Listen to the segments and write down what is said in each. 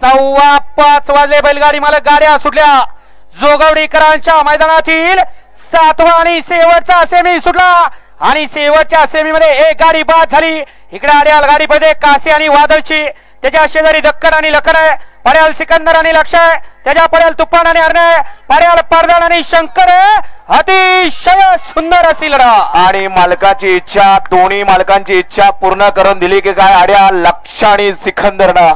5:15 वाजले. बैलगाडी मालक गाड्या सुटल्या. जोगवडीकरांच्या मैदानातील 7वा आणि शेवटचा सेमी सुटला आणि शेवटच्या सेमी मध्ये एक गाडी बाद झाली. इकडे आड्याल गाडी मध्ये काशी आणि वादळची, त्याच्या शेजारी दक्कन आणि लखन आहे. पड्याल सिकंदर आणि लक्ष आहे. त्याच्या पड्याल तुफान आणि अर्णय, पड्याल परदान आणि शंकर आहे. अतिशय सुंदर असेल आणि मालकाची इच्छा, दोन्ही मालकांची इच्छा पूर्ण करून दिली की काय आड्या लक्ष आणि सिकंदरनं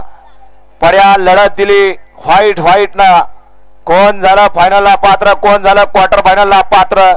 पड्या लढत दिली. व्हाईट ना कोण झालं फायनलला पात्र, कोण झालं क्वार्टर फायनलला पात्र.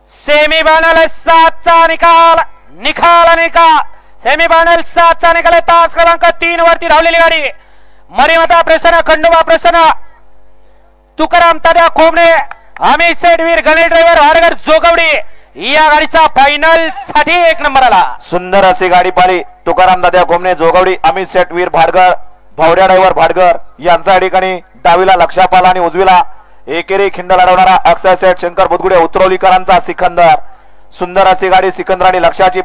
सेमीफायनल 7चा निकाल सेमीफायनल 7चा निकाल. तास क्रमांक 3 वरती धावलेली गाडी मरीमाता प्रसन्न, खंडोबा प्रसन्न, तुकाराम तात्या खोमणे, अमित सेठवीर, गणेश ड्रायव्हर, वाडगर, जोगवडी या गाडीचा फायनल साठी 1 नंबर आला. सुंदर अशी गाडी पाली. तुकाराम दादा खोमणे, जोगवडी, अमित सेठवीर, भाडगर, भावड्या ड्रायव्हर भाडगर यांचा ठिकाणी डावीला लक्षापाला आणि उजवीला एकेरी खिंड लढवणारा अक्षय सेठ, शंकर बुदगुडे, उतरवलीकरांचा सिकंदर. सुंदर अशी गाडी सिकंदर आणि लक्षाची